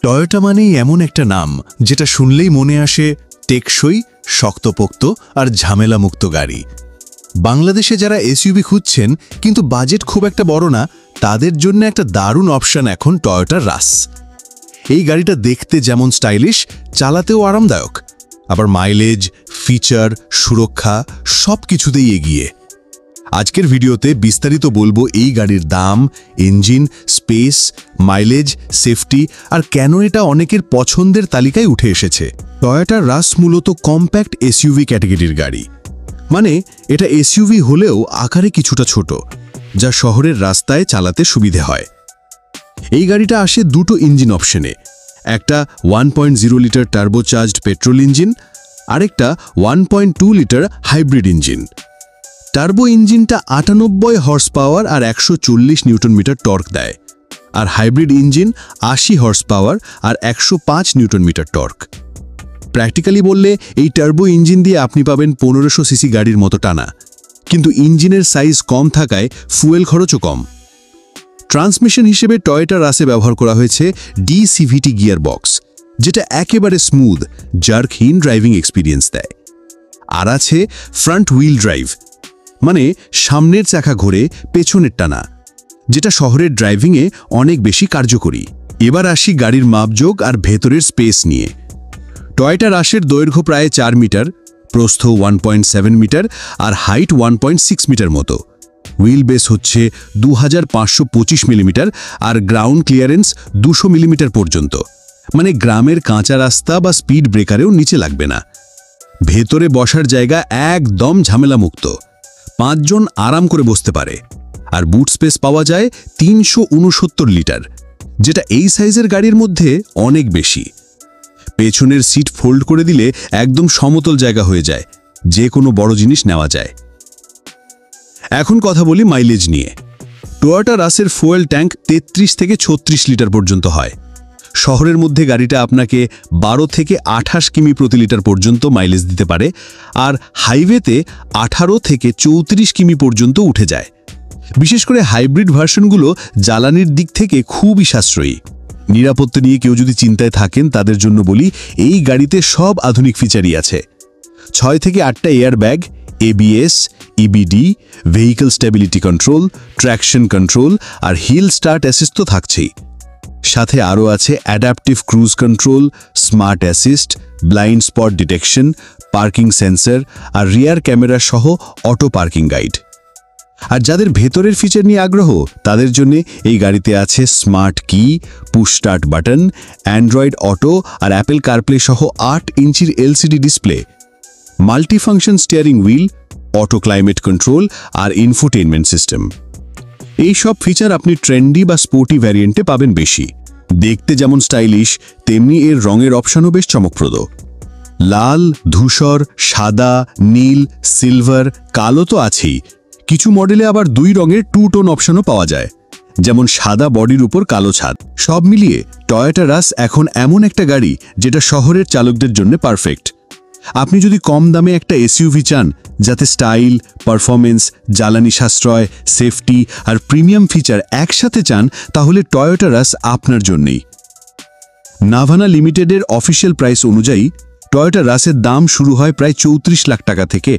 Toyota মানেই এমন একটা নাম যেটা শুনলেই মনে আসে টেকসই, শক্তপোক্ত আর ঝামেলামুক্ত গাড়ি। বাংলাদেশে যারা এসইউভি খুঁজছেন কিন্তু বাজেট খুব একটা বড় না, তাদের জন্য একটা দারুণ অপশন এখন টয়োটা রাস। এই গাড়িটা দেখতে যেমন স্টাইলিশ, চালাতেও আরামদায়ক, আবার মাইলেজ, ফিচার, সুরক্ষা সব কিছুতেই এগিয়ে। আজকের ভিডিওতে বিস্তারিত বলবো এই গাড়ির দাম, ইঞ্জিন, স্পেস, মাইলেজ, সেফটি আর কেন এটা অনেকের পছন্দের তালিকায় উঠে এসেছে। টয়োটা রাস মূলত কম্প্যাক্ট এসইউভি ক্যাটাগরির গাড়ি, মানে এটা এসইউভি হলেও আকারে কিছুটা ছোট, যা শহরের রাস্তায় চালাতে সুবিধে হয়। এই গাড়িটা আসে দুটো ইঞ্জিন অপশনে, একটা 1.0 লিটার টার্বোচার্জড পেট্রোল ইঞ্জিন, আরেকটা 1.2 লিটার হাইব্রিড ইঞ্জিন। টার্বো ইঞ্জিনটা 98 হর্স পাওয়ার আর 140 নিউটন মিটার টর্ক দেয়, আর হাইব্রিড ইঞ্জিন 80 হর্স পাওয়ার আর 105 নিউটন মিটার টর্ক। প্র্যাকটিক্যালি বললে এই টার্বো ইঞ্জিন দিয়ে আপনি পাবেন 1500 সিসি গাড়ির মতো টানা, কিন্তু ইঞ্জিনের সাইজ কম থাকায় ফুয়েল খরচও কম। ট্রান্সমিশন হিসেবে টয়োটা রাসে ব্যবহার করা হয়েছে DCVT গিয়ার বক্স, যেটা একেবারে স্মুথ, জার্কহীন ড্রাইভিং এক্সপিরিয়েন্স দেয়। আর আছে ফ্রন্ট হুইল ড্রাইভ, মানে সামনের চাকা ঘোরে পেছনের টানা, যেটা শহরের ড্রাইভিংয়ে অনেক বেশি কার্যকরী। এবার আসি গাড়ির মাপজোগ আর ভেতরের স্পেস নিয়ে। টয়োটা রাসের দৈর্ঘ্য প্রায় 4 মিটার, প্রস্থ 1.7 মিটার আর হাইট 1.6 মিটার মতো। হুইল বেস হচ্ছে 2525 মিলিমিটার আর গ্রাউন্ড ক্লিয়ারেন্স 200 মিলিমিটার পর্যন্ত, মানে গ্রামের কাঁচা রাস্তা বা স্পিড ব্রেকারেও নিচে লাগবে না। ভেতরে বসার জায়গা একদম ঝামেলামুক্ত, 5 জন আরাম করে বসতে পারে, আর বুট স্পেস পাওয়া যায় 369 লিটার, যেটা এই সাইজের গাড়ির মধ্যে অনেক বেশি। পেছনের সিট ফোল্ড করে দিলে একদম সমতল জায়গা হয়ে যায়, যে কোনো বড় জিনিস নেওয়া যায়। এখন কথা বলি মাইলেজ নিয়ে। টয়োটা রাসের ফুয়েল ট্যাঙ্ক 33 থেকে 36 লিটার পর্যন্ত হয়। শহরের মধ্যে গাড়িটা আপনাকে 12 থেকে 28 কিমি প্রতি লিটার পর্যন্ত মাইলেজ দিতে পারে, আর হাইওয়েতে 18 থেকে 34 কিমি পর্যন্ত উঠে যায়। বিশেষ করে হাইব্রিড ভার্সনগুলো জ্বালানির দিক থেকে খুবই সাশ্রয়ী। নিরাপত্তা নিয়ে কেউ যদি চিন্তায় থাকেন তাদের জন্য বলি, এই গাড়িতে সব আধুনিক ফিচারই আছে। 6 থেকে 8টা air bag, ABS, EBD, vehicle stability control, traction control আর হিল স্টার্ট অ্যাসিস্ট তো থাকছেই। সাথে আরও আছে adaptive cruise control, smart assist, blind spot detection, parking sensor আর রিয়ার ক্যামেরা সহ অটো পার্কিং গাইড। আর যাদের ভেতরের ফিচার নিয়ে আগ্রহ, তাদের জন্য এই গাড়িতে আছে smart key, push start button, android auto আর অ্যাপল কারপ্লে সহ 8 ইঞ্চির LCD display, multifunction steering wheel, auto climate control আর ইনফোটেইনমেন্ট সিস্টেম। এই সব ফিচার আপনি ট্রেন্ডি বা স্পোর্টি ভ্যারিয়েন্টে পাবেন বেশি। দেখতে যেমন স্টাইলিশ, তেমনি এর রঙের অপশনও বেশ চমকপ্রদ। লাল, ধূসর, সাদা, নীল, সিলভার, কালো তো আছেই। কিছু মডেলে আবার 2 রঙের 2 টোন অপশনও পাওয়া যায়, যেমন সাদা বডির উপর কালো ছাদ। সব মিলিয়ে টয়োটা রাস এখন এমন একটা গাড়ি যেটা শহরের চালকদের জন্য পারফেক্ট। আপনি যদি কম দামে একটা এসইউভি চান, যাতে স্টাইল, পারফরমেন্স, জ্বালানি সাশ্রয়, সেফটি আর প্রিমিয়াম ফিচার একসাথে চান, তাহলে টয়োটা রাস আপনার জন্যই। নাভানা লিমিটেডের অফিসিয়াল প্রাইস অনুযায়ী টয়োটা রাসের দাম শুরু হয় প্রায় 34 লাখ টাকা থেকে,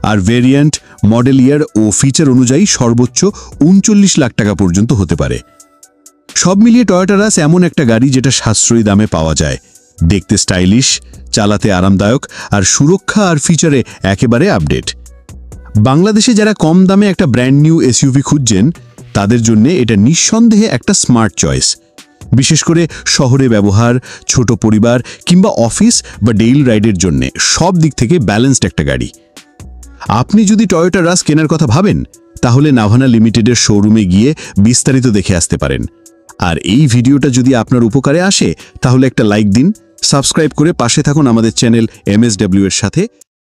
আর ভেরিয়েন্ট, মডেল ইয়ার ও ফিচার অনুযায়ী সর্বোচ্চ 39 লাখ টাকা পর্যন্ত হতে পারে। সব মিলিয়ে টয়োটা রাস এমন একটা গাড়ি যেটা সাশ্রয়ী দামে পাওয়া যায়, দেখতে স্টাইলিশ, চালাতে আরামদায়ক আর সুরক্ষা আর ফিচারে একেবারে আপডেট। বাংলাদেশে যারা কম দামে একটা ব্র্যান্ড নিউ এসইউভি খুঁজছেন, তাদের জন্য এটা নিঃসন্দেহে একটা স্মার্ট চয়েস। বিশেষ করে শহরে ব্যবহার, ছোট পরিবার কিংবা অফিস বা ডেইলি রাইডের জন্য সব দিক থেকে ব্যালেন্সড একটা গাড়ি। আপনি যদি টয়োটা রাস কেনার কথা ভাবেন, তাহলে নাভানা লিমিটেডের শোরুমে গিয়ে বিস্তারিত দেখে আসতে পারেন। আর এই ভিডিওটা যদি আপনার উপকারে আসে, তাহলে একটা লাইক দিন, সাবস্ক্রাইব করে পাশে থাকুন আমাদের চ্যানেল MSW এর সাথে।